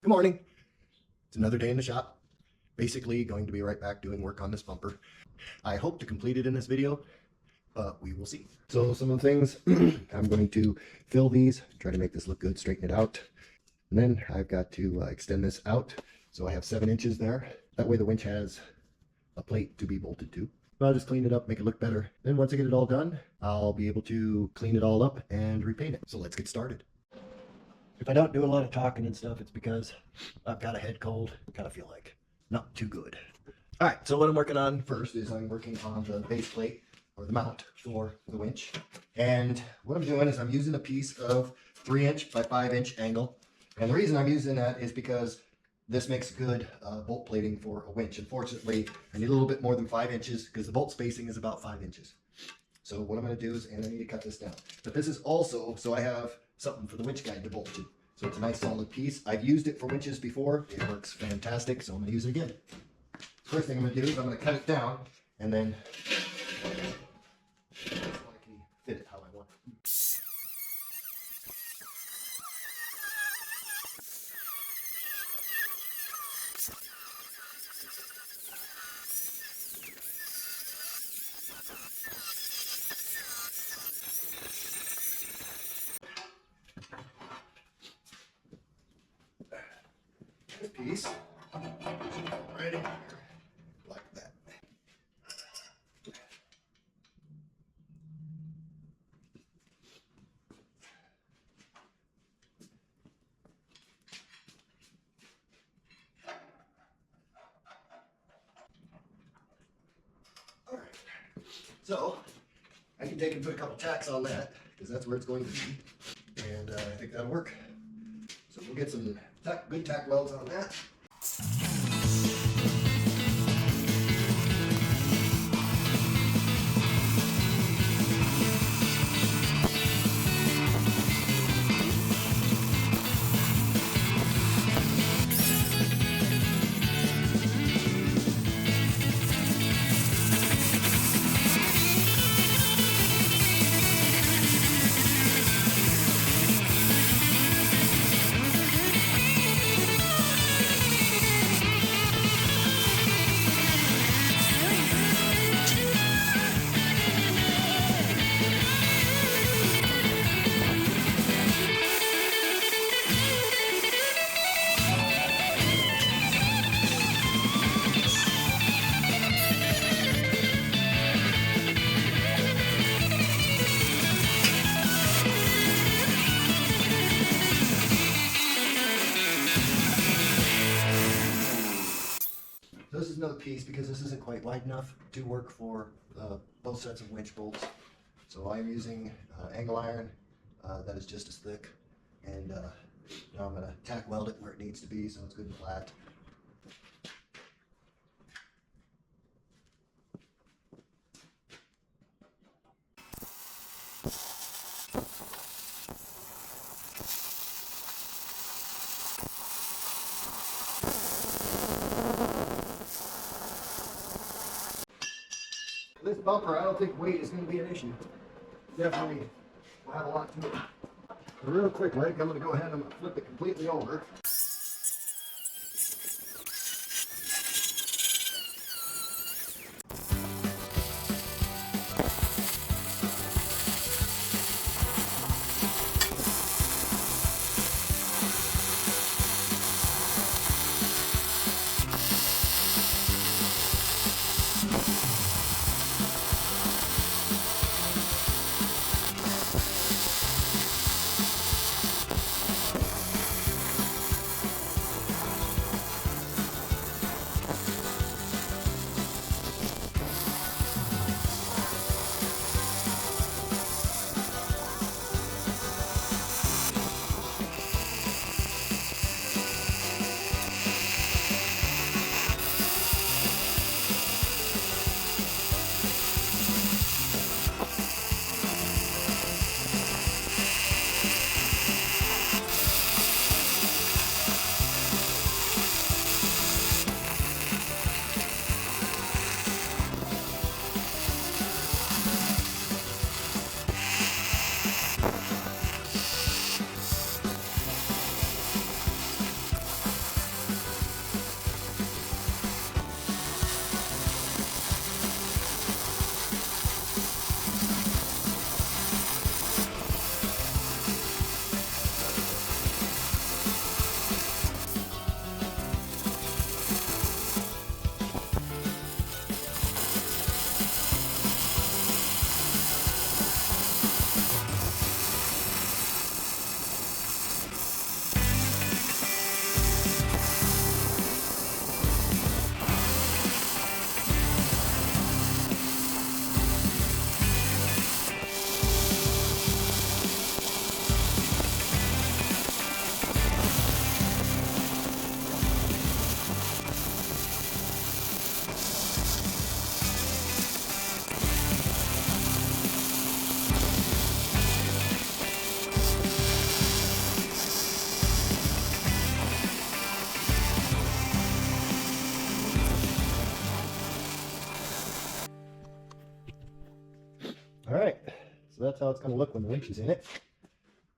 Good morning. It's another day in the shop. Basically going to be right back doing work on this bumper. I hope to complete it in this video, but we will see. So some of the things, I'm going to fill these, try to make this look good, straighten it out. And then I've got to extend this out. So I have 7 inches there. That way the winch has a plate to be bolted to. I'll just clean it up, make it look better. Then once I get it all done, I'll be able to clean it all up and repaint it. So let's get started. If I don't do a lot of talking and stuff, it's because I've got a head cold. Kind of feel like not too good. All right, so what I'm working on first is I'm working on the base plate or the mount for the winch. And what I'm doing is I'm using a piece of 3-inch by 5-inch angle. And the reason I'm using that is because this makes good bolt plating for a winch. Unfortunately, I need a little bit more than 5 inches because the bolt spacing is about 5 inches. So what I'm going to do is, and I need to cut this down. But this is also so I have something for the winch guide to bolt to. So it's a nice solid piece. I've used it for winches before. It works fantastic, so I'm going to use it again. First thing I'm going to do is I'm going to cut it down, and then so I can fit it how I want it. This piece right in here, like that. All right, so I can take and put a couple tacks on that because that's where it's going to be, and I think that'll work. So we'll get some good tack welds on that. This is another piece because this isn't quite wide enough to work for both sets of winch bolts. So I'm using angle iron that is just as thick, and now I'm going to tack weld it where it needs to be so it's good and flat. This bumper, I don't think weight is going to be an issue. Definitely will have a lot to it. But real quick, Mike, I'm going to go ahead and I'm going to flip it completely over. So that's how it's going to look when the winch is in it.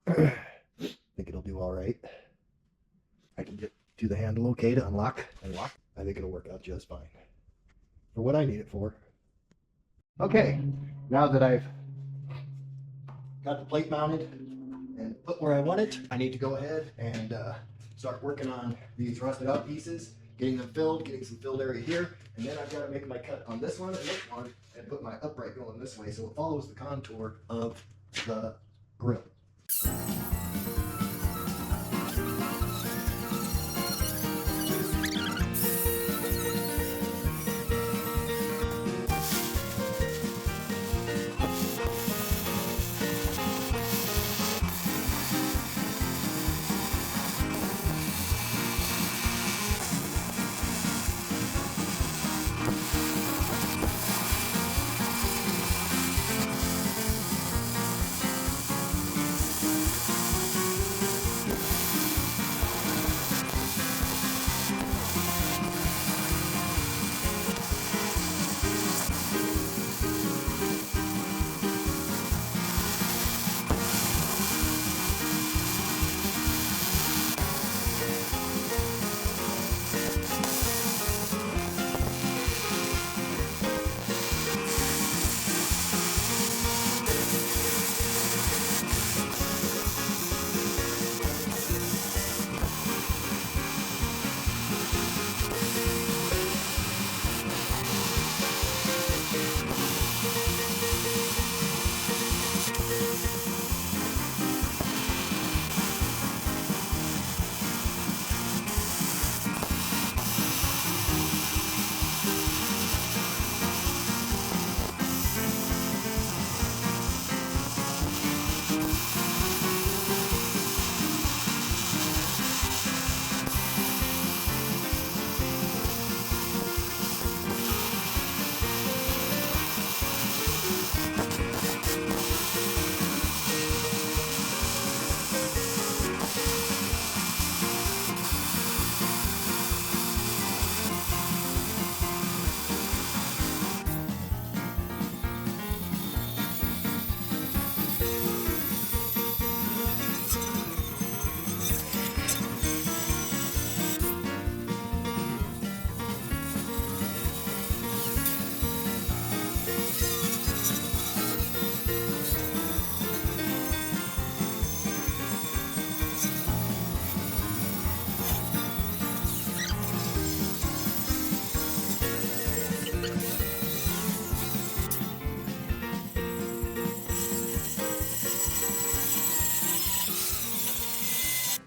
I think it'll do all right. I can get to the handle okay to unlock and lock. I think it'll work out just fine for what I need it for. Okay, now that I've got the plate mounted and put where I want it, I need to go ahead and start working on these rusted out pieces, getting them filled, getting some filled area here, and then I've got to make my cut on this one and this one and put my upright going this way so it follows the contour of the grill.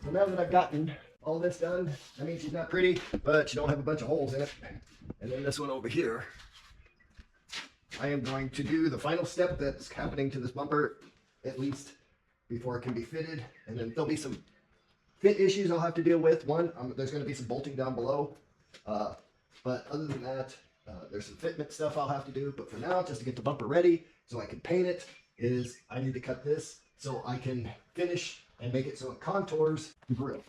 So now that I've gotten all this done, I mean, she's not pretty, but she don't have a bunch of holes in it. And then this one over here, I am going to do the final step that's happening to this bumper, at least before it can be fitted. And then there'll be some fit issues I'll have to deal with. One, there's going to be some bolting down below. But other than that, there's some fitment stuff I'll have to do. But for now, just to get the bumper ready so I can paint it, is I need to cut this so I can finish and make it so it contours the grill.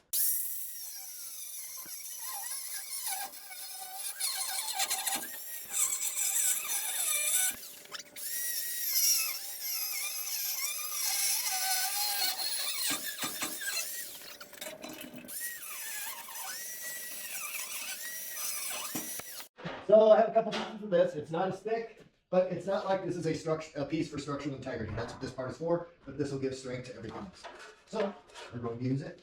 So I have a couple pieces of this. It's not as thick, but it's not like this is a piece for structural integrity. That's what this part is for, but this will give strength to everything else. So we're going to use it.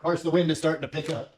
course, the wind is starting to pick up.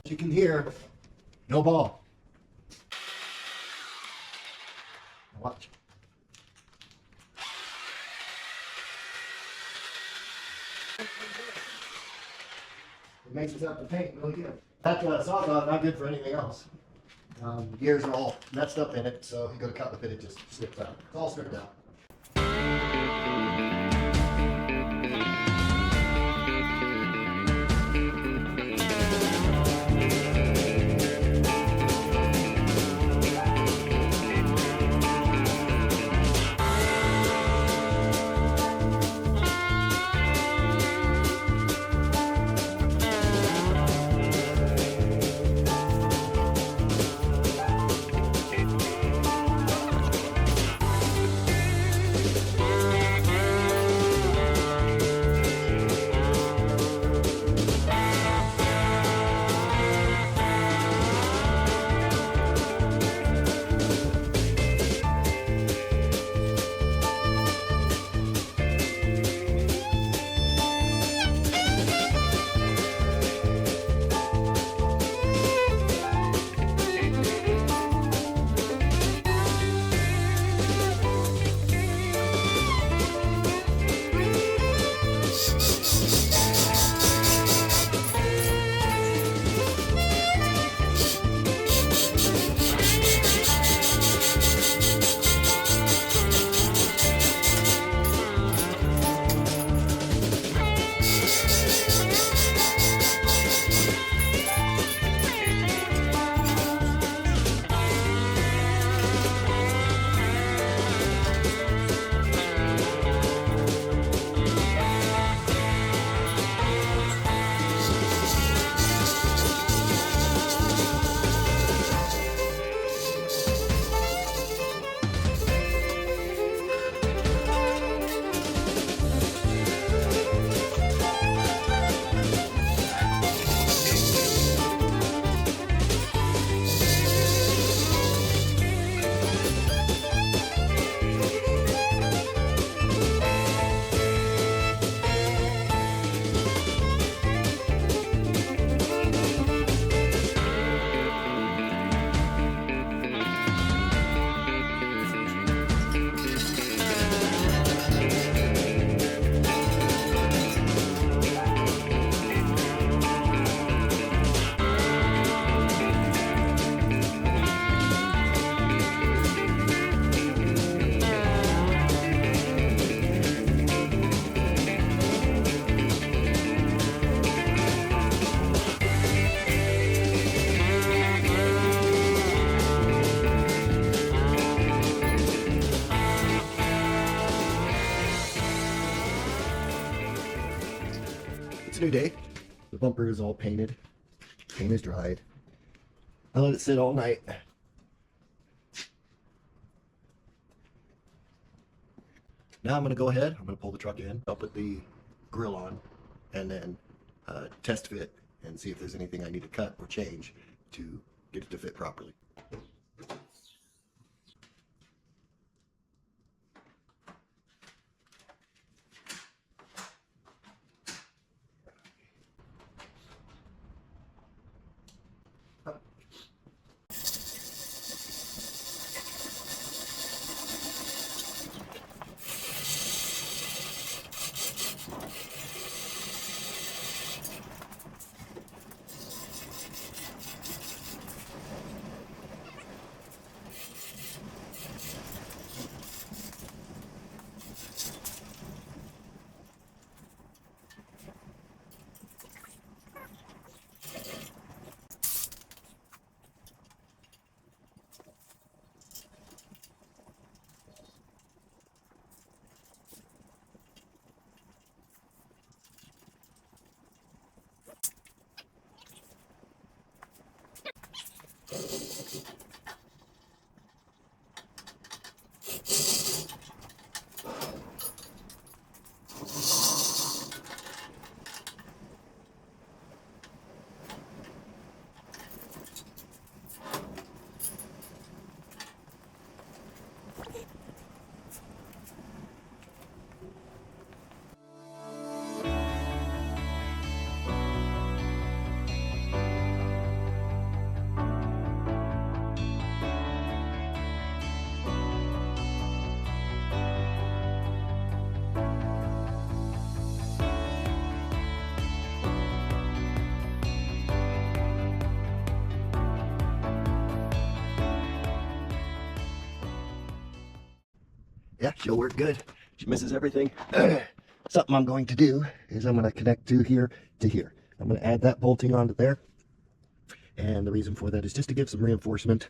You can hear, no ball. Watch. It makes up the paint really good. That sawzall not good for anything else. Gears are all messed up in it, so if you go to cut with it, it just slips out. It's all stripped out. It's a new day. The bumper is all painted. Paint is dried. I let it sit all night. Now I'm going to go ahead. I'm going to pull the truck in. I'll put the grill on and then test fit and see if there's anything I need to cut or change to get it to fit properly. Yeah, she'll work good. She misses everything. Something I'm going to do is I'm going to connect to here to here. I'm going to add that bolting onto there. And the reason for that is just to give some reinforcement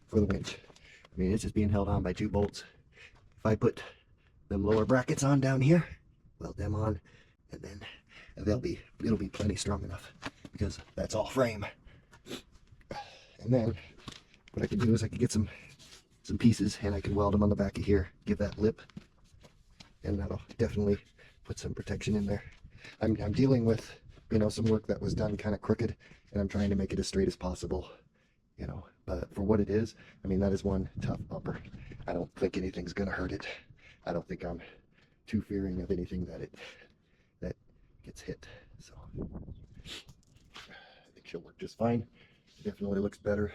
for the winch. I mean, it's just being held on by 2 bolts. If I put them lower brackets on down here, weld them on, and then it'll be plenty strong enough because that's all frame. And then what I can do is I can get some pieces and I can weld them on the back of here, give that lip, and that'll definitely put some protection in there. I'm dealing with, you know, some work that was done kind of crooked, and I'm trying to make it as straight as possible, you know, but for what it is, I mean, that is one tough bumper. I don't think anything's gonna hurt it. I don't think I'm too fearing of anything that gets hit, so I think she'll work just fine. It definitely looks better.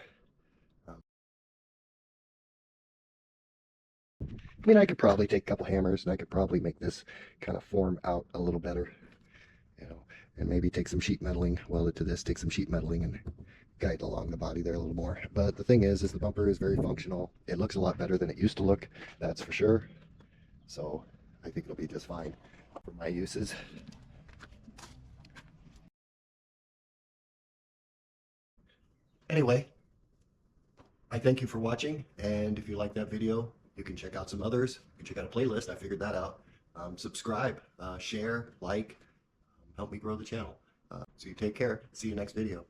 I mean, I could probably take a couple hammers and I could probably make this kind of form out a little better, you know, and maybe take some sheet metaling, weld it to this, take some sheet metaling and guide along the body there a little more. But the thing is the bumper is very functional. It looks a lot better than it used to look, that's for sure. So I think it'll be just fine for my uses. Anyway, I thank you for watching, and if you like that video, you can check out some others. You can check out a playlist. I figured that out. Subscribe, share, like, help me grow the channel. So you take care. See you next video.